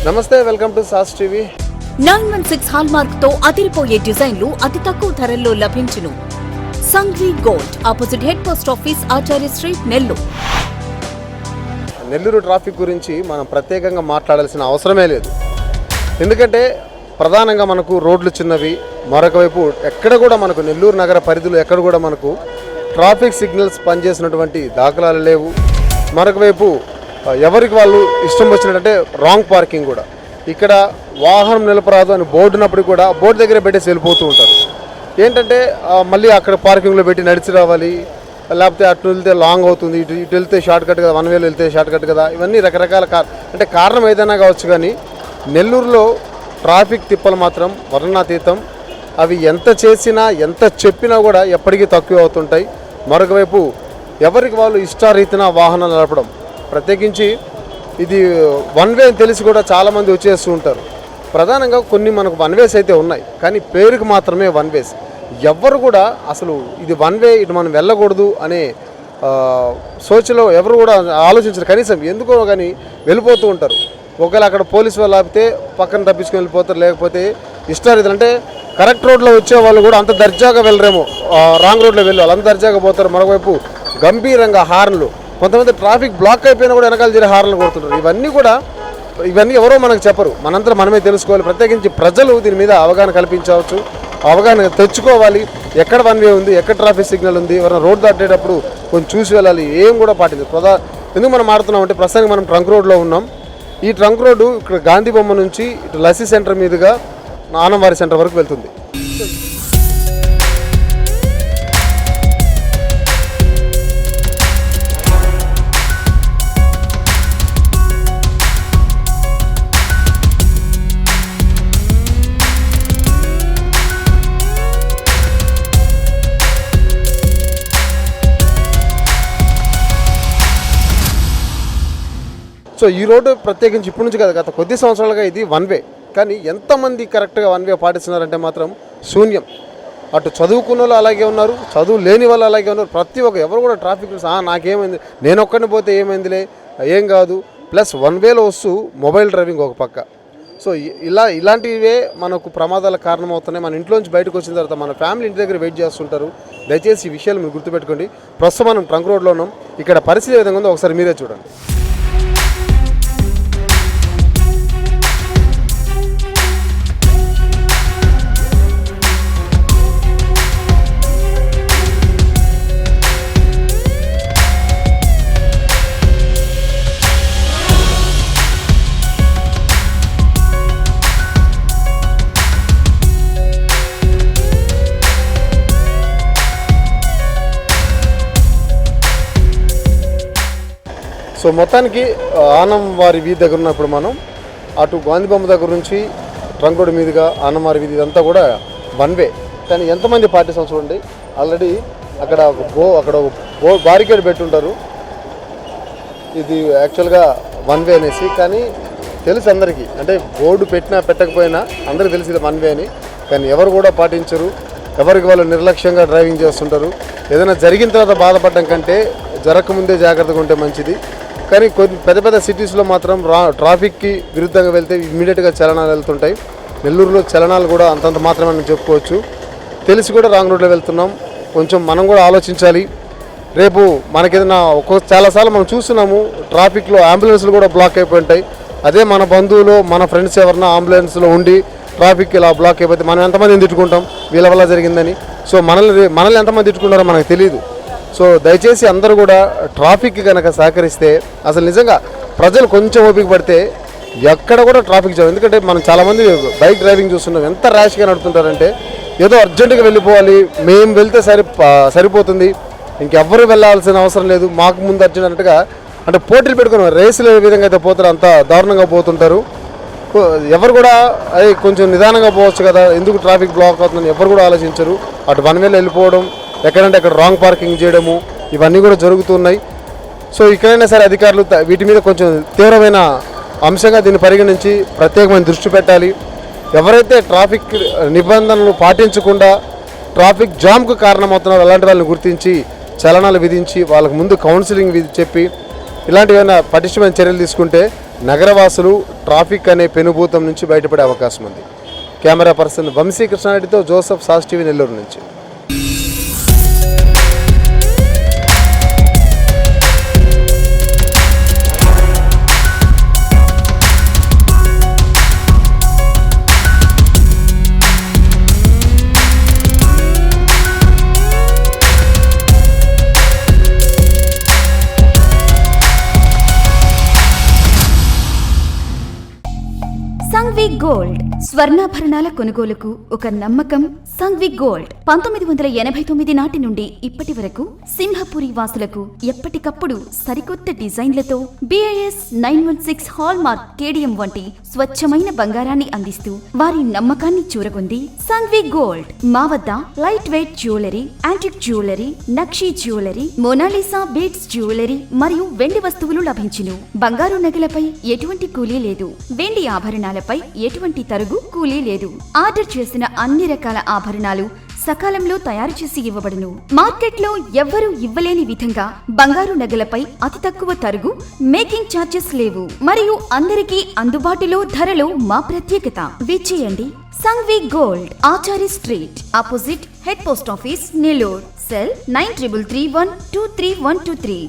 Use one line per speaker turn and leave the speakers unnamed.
నమస్తే, welcome to Saas TV.
916 hallmark తో అదిరిపోయే డిజైన్లు అతి తక్కువ ధరల్లో లభించును. Sanghvi gold, opposite head post office, Acharya street, Nellore.
Nellore traffic గురించి మనం ప్రత్యేకంగా మాట్లాడాల్సిన అవసరమే లేదు. ఎందుకంటే ప్రధానంగా మనకు రోడ్లు చిన్నవి, మరొక వైపు ఎక్కడ కూడా మనకు నెల్లూరు నగర పరిధిలో ఎక్కడ కూడా మనకు ట్రాఫిక్ సిగ్నల్స్ పనిచేసినటువంటి దాఖలాలు లేవు. మరొక వైపు ఎవరికి వాళ్ళు ఇష్టం వచ్చినట్టే రాంగ్ పార్కింగ్ కూడా. ఇక్కడ వాహనం నిలపరాదు అని బోర్డు ఉన్నప్పుడు కూడా బోర్డు దగ్గర పెట్టేసి వెళ్ళిపోతూ ఉంటారు. ఏంటంటే మళ్ళీ అక్కడ పార్కింగ్లో పెట్టి నడిచి రావాలి, లేకపోతే అటు వెళ్తే లాంగ్ అవుతుంది, ఇటు వెళ్తే షార్ట్ కట్ కదా, 1 వేలో వెళ్తే షార్ట్ కట్ కదా. ఇవన్నీ రకరకాల అంటే కారణం ఏదైనా కావచ్చు. కానీ నెల్లూరులో ట్రాఫిక్ తిప్పలు మాత్రం వర్ణనాతీతం. అవి ఎంత చేసినా ఎంత చెప్పినా కూడా ఎప్పటికీ తక్కువ అవుతుంటాయి. మరొక వైపు ఎవరికి వాళ్ళు ఇష్టారీతిన వాహనాలు నడపడం, ప్రత్యేకించి ఇది 1 వే అని తెలిసి కూడా చాలామంది వచ్చేస్తూ ఉంటారు. ప్రధానంగా కొన్ని మనకు 1 వేస్ అయితే ఉన్నాయి, కానీ పేరుకి మాత్రమే 1 వేస్. ఎవరు కూడా అసలు ఇది 1 వే, ఇటు మనం వెళ్ళకూడదు అనే సోచలో ఎవరు కూడా ఆలోచించరు. కనీసం ఎందుకో కానీ వెళ్ళిపోతూ ఉంటారు. ఒకవేళ అక్కడ పోలీసు వాళ్ళు ఆపితే పక్కన తప్పించుకొని వెళ్ళిపోతారు, లేకపోతే ఇష్టారీతులు అంటే కరెక్ట్ రోడ్లో వచ్చే వాళ్ళు కూడా అంత దర్జాగా వెళ్ళరేమో, రాంగ్ రోడ్లో వెళ్ళి వాళ్ళు అంత దర్జాగా పోతారు. మరోవైపు గంభీరంగా హార్న్లు, కొంతమంది ట్రాఫిక్ బ్లాక్ అయిపోయినా కూడా వెనకాల జరిగే హార్న్లు కొడుతుంటారు. ఇవన్నీ ఎవరో మనకు చెప్పరు, మనంతా మనమే తెలుసుకోవాలి. ప్రత్యేకించి ప్రజలు దీని మీద అవగాహన కల్పించవచ్చు, అవగాహన తెచ్చుకోవాలి. ఎక్కడ 1 వే ఉంది, ఎక్కడ ట్రాఫిక్ సిగ్నల్ ఉంది, ఎవరైనా రోడ్ దాటేటప్పుడు కొంచెం చూసి వెళ్ళాలి. ఏం కూడా పాటించదు. ఎందుకు మనం ఆడుతున్నాం అంటే ప్రస్తుతానికి మనం ట్రంక్ రోడ్లో ఉన్నాం. ఈ ట్రంక్ రోడ్డు ఇక్కడ గాంధీ బొమ్మ నుంచి ఇటు లస్సీ సెంటర్ మీదుగా ఆనంవారి సెంటర్ వరకు వెళ్తుంది. సో ఈ రోడ్డు ప్రత్యేకించి ఇప్పటి నుంచి కదా, గత కొద్ది సంవత్సరాలుగా ఇది 1 వే. కానీ ఎంతమంది కరెక్ట్గా 1 వే పాటిస్తున్నారంటే మాత్రం శూన్యం. అటు చదువుకున్న వాళ్ళు అలాగే ఉన్నారు, చదువు లేని వాళ్ళు అలాగే ఉన్నారు. ప్రతి ఒక్క ఎవరు కూడా ట్రాఫిక్ నాకేమైంది, నేను ఒక్కడిని పోతే ఏమైందిలే, ఏం కాదు. ప్లస్ 1 వేలో వస్తూ మొబైల్ డ్రైవింగ్ ఒక పక్క. సో ఇలాంటివే మనకు ప్రమాదాలకు కారణమవుతున్నాయి. మన ఇంట్లోంచి బయటకు వచ్చిన తర్వాత మన ఫ్యామిలీ ఇంటి దగ్గర వెయిట్ చేస్తుంటారు. దయచేసి ఈ విషయాలు మీరు గుర్తుపెట్టుకోండి. ప్రస్తుతం మనం ట్రంక్ రోడ్లో ఉన్నాం. ఇక్కడ పరిస్థితి ఏ విధంగా ఉందో ఒకసారి మీరే చూడండి. సో మొత్తానికి ఆనంవారి వీధి దగ్గర ఉన్నప్పుడు మనం అటు గాంధీ బొమ్మ దగ్గర నుంచి ట్రంక్ రోడ్ మీదుగా ఆనంవారి వీధి ఇదంతా కూడా 1 వే. కానీ ఎంతమంది పార్టీస్ చూడండి. ఆల్రెడీ అక్కడ బారికేడ్ పెట్టుంటారు. ఇది యాక్చువల్గా 1 వే అనేసి. కానీ తెలుసు అందరికీ, అంటే బోర్డు పెట్టినా పెట్టకపోయినా అందరికీ తెలిసి ఇది 1 వే అని. కానీ ఎవరు కూడా పాటించరు. ఎవరికి వాళ్ళు నిర్లక్ష్యంగా డ్రైవింగ్ చేస్తుంటారు. ఏదైనా జరిగిన తర్వాత బాధపడడం కంటే జరగకముందే జాగ్రత్తగా ఉంటే మంచిది. కానీ కొన్ని పెద్ద సిటీస్లో మాత్రం ట్రాఫిక్కి విరుద్ధంగా వెళ్తే ఇమీడియట్గా చలనాలు వెళ్తుంటాయి. నెల్లూరులో చలనాలు కూడా అంతంత మాత్రమే మనం చెప్పుకోవచ్చు. తెలిసి కూడా రాంగ్ రోడ్లో వెళ్తున్నాం. కొంచెం మనం కూడా ఆలోచించాలి. రేపు మనకేదైనా చాలాసార్లు మనం చూస్తున్నాము, ట్రాఫిక్లో అంబులెన్స్లు కూడా బ్లాక్ అయిపోయి ఉంటాయి. అదే మన బంధువులు, మన ఫ్రెండ్స్ ఎవరన్నా అంబులెన్స్లో ఉండి ట్రాఫిక్ ఇలా బ్లాక్ అయిపోతే మనం ఎంతమందిని తిట్టుకుంటాం వీళ్ళ వల్ల జరిగిందని. సో మనల్ని ఎంతమంది తిట్టుకుంటారో మనకు తెలియదు. సో దయచేసి అందరూ కూడా ట్రాఫిక్కి కనుక సహకరిస్తే, అసలు నిజంగా ప్రజలు కొంచెం ఓపిక పడితే ఎక్కడ కూడా ట్రాఫిక్ జామ్. ఎందుకంటే మనం చాలామంది బైక్ డ్రైవింగ్ చూస్తున్నాం, ఎంత ర్యాష్గా నడుపుతుంటారంటే ఏదో అర్జెంటుగా వెళ్ళిపోవాలి, మేము వెళ్తే సరిపోతుంది, ఇంకెవ్వరు వెళ్ళాల్సిన అవసరం లేదు, మాకు ముందు అర్జెంట్ అన్నట్టుగా అంటే పోటీలు పెట్టుకుని రేసులు ఏ విధంగా అయితే పోతారో అంత దారుణంగా పోతుంటారు. ఎవరు కూడా కొంచెం నిదానంగా పోవచ్చు కదా, ఎందుకు ట్రాఫిక్ బ్లాక్ అవుతుందని ఎవరు కూడా ఆలోచించరు. అటు 1 వేలో వెళ్ళిపోవడం, ఎక్కడంటే అక్కడ రాంగ్ పార్కింగ్ చేయడము, ఇవన్నీ కూడా జరుగుతున్నాయి. సో ఇక్కడైనా సరే అధికారులు వీటి మీద కొంచెం తీవ్రమైన అంశంగా దీన్ని పరిగణించి ప్రత్యేకమైన దృష్టి పెట్టాలి. ఎవరైతే ట్రాఫిక్ నిబంధనలు పాటించకుండా ట్రాఫిక్ జామ్కు కారణమవుతున్నారో అలాంటి వాళ్ళని గుర్తించి చలనాలు విధించి వాళ్ళకు ముందు కౌన్సిలింగ్ చెప్పి ఇలాంటివైనా పటిష్టమైన చర్యలు తీసుకుంటే నగరవాసులు ట్రాఫిక్ అనే పెనుభూతం నుంచి బయటపడే అవకాశం ఉంది. కెమెరా పర్సన్ వంశీ కృష్ణారెడ్డితో జోసెఫ్, సాస్ టీవీ, నెల్లూరు నుంచి.
సంఘ్వి గోల్డ్ స్వర్ణాభరణాల కొనుగోలుకు ఒక నమ్మకం. సంఘ్వి గోల్డ్ 1989 నాటి నుండి ఇప్పటి వరకు సింహపురి వాసులకు ఎప్పటికప్పుడు సరికొత్త డిజైన్లతో BIS 916 హాల్ మార్క్ కేడియం వంటి స్వచ్ఛమైన బంగారాన్ని అందిస్తూ వారి నమ్మకాన్ని చూరగొంది సంఘ్వి గోల్డ్. మా వద్ద light weight jewellery, antique jewellery, నక్షీ జ్యువెలరీ, మోనాలిసా బీడ్స్ జ్యువెలరీ మరియు వెండి వస్తువులు లభించును. బంగారు నగలపై ఎటువంటి కూలీ లేదు. వెండి ఆభరణాలపై ఎటువంటి తరుగు కూలీ లేదు. ఆర్డర్ చేసిన అన్ని రకాల ఆభరణాలు సకాలంలో తయారు చేసి ఇవ్వబడును. మార్కెట్లో ఎవ్వరూ ఇవ్వలేని విధంగా బంగారు నగలపై అతి తక్కువ తరుగు, మేకింగ్ ఛార్జెస్ లేవు మరియు అందరికీ అందుబాటులో ధరలో మా ప్రత్యేకత. విచ్చేయండి Sanghvi gold, Acharya street, opposite head post office, Nellore. Cell 9331233123.